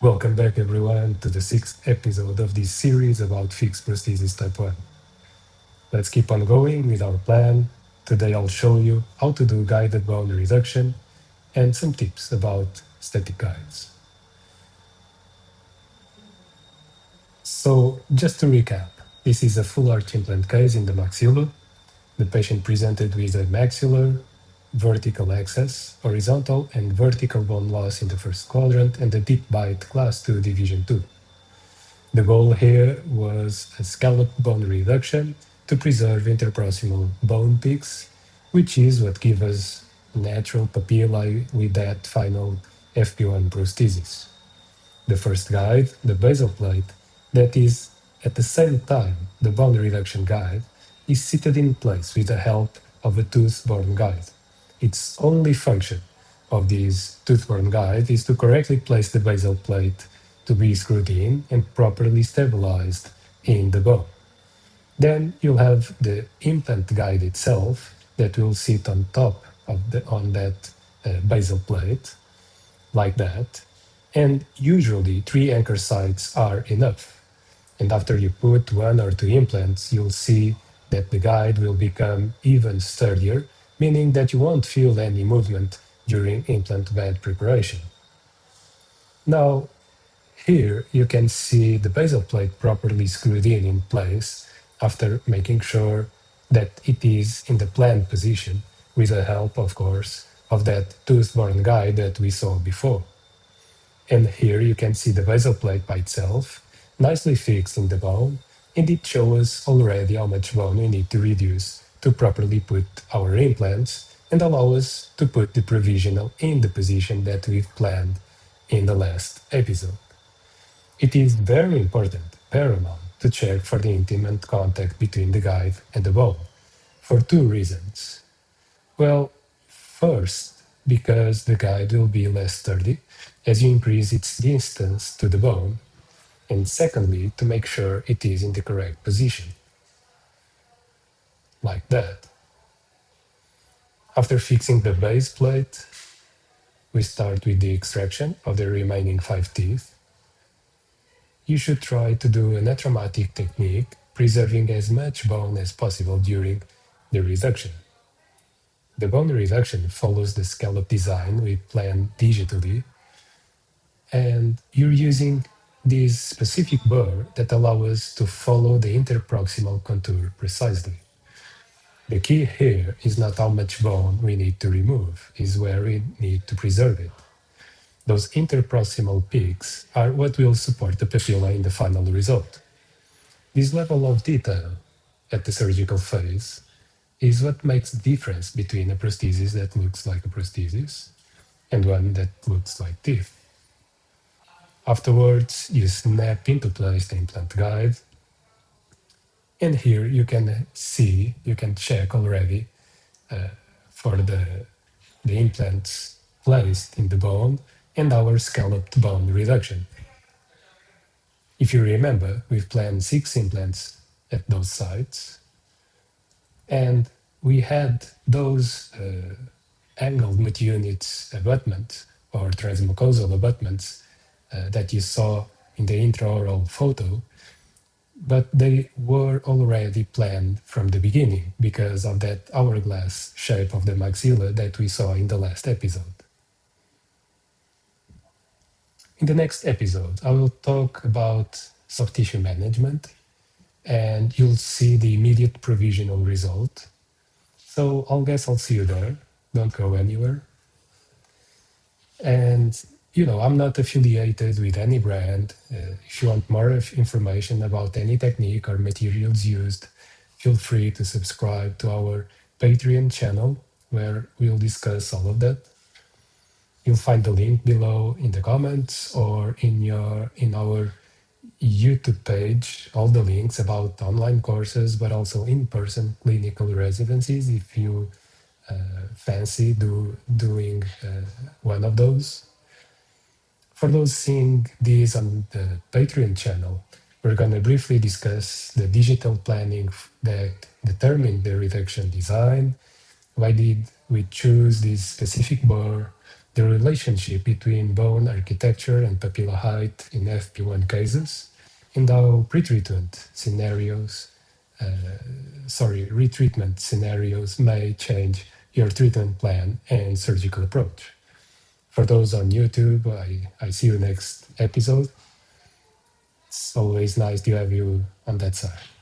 Welcome back, everyone, to the sixth episode of this series about fixed prosthesis type 1. Let's keep on going with our plan. Today, I'll show you how to do guided bone reduction and some tips about static guides. So, just to recap, this is a full arch implant case in the maxilla. The patient presented with a maxillar, vertical excess, horizontal and vertical bone loss in the first quadrant, and a deep bite class 2 division 2. The goal here was a scalloped bone reduction to preserve interproximal bone peaks, which is what gives us natural papillae with that final FP1 prosthesis. The first guide, the basal plate, that is at the same time the bone reduction guide, is seated in place with the help of a tooth-borne guide. Its only function of this tooth-borne guide is to correctly place the basal plate to be screwed in and properly stabilized in the bone. Then you'll have the implant guide itself that will sit on top of on that basal plate, like that. And usually 3 anchor sites are enough. And after you put 1 or 2 implants, you'll see that the guide will become even sturdier, meaning that you won't feel any movement during implant bed preparation. Now, here you can see the basal plate properly screwed in place after making sure that it is in the planned position with the help, of course, of that tooth-borne guide that we saw before. And here you can see the basal plate by itself, nicely fixed in the bone, and it shows already how much bone we need to reduce to properly put our implants and allow us to put the provisional in the position that we've planned in the last episode. It is very important, paramount, to check for the intimate contact between the guide and the bone, for 2 reasons. Well, first, because the guide will be less sturdy as you increase its distance to the bone, and secondly, to make sure it is in the correct position, like that. After fixing the base plate, we start with the extraction of the remaining 5 teeth. You should try to do an atraumatic technique, preserving as much bone as possible during the reduction. The bone reduction follows the scallop design we planned digitally, and you're using this specific burr that allows us to follow the interproximal contour precisely. The key here is not how much bone we need to remove, is where we need to preserve it. Those interproximal peaks are what will support the papilla in the final result. This level of detail at the surgical phase is what makes the difference between a prosthesis that looks like a prosthesis and one that looks like teeth. Afterwards, you snap into place the implant guide, and here you can see, you can check already for the implants placed in the bone and our scalloped bone reduction. If you remember, we've planned 6 implants at those sites, and we had those angled mid-units abutments or transmucosal abutments that you saw in the intraoral photo, but they were already planned from the beginning because of that hourglass shape of the maxilla that we saw in the last episode. In the next episode, I will talk about soft tissue management, and you'll see the immediate provisional result. So I'll see you there. Don't go anywhere. And I'm not affiliated with any brand. If you want more information about any technique or materials used, feel free to subscribe to our Patreon channel where we'll discuss all of that. You'll find the link below in the comments or in our YouTube page, all the links about online courses, but also in-person clinical residencies if you fancy doing one of those. For those seeing this on the Patreon channel, we're going to briefly discuss the digital planning that determined the reduction design. Why did we choose this specific burr? the relationship between bone architecture and papilla height in FP1 cases, and how retreatment scenarios may change your treatment plan and surgical approach. For those on YouTube, I see you next episode. It's always nice to have you on that side.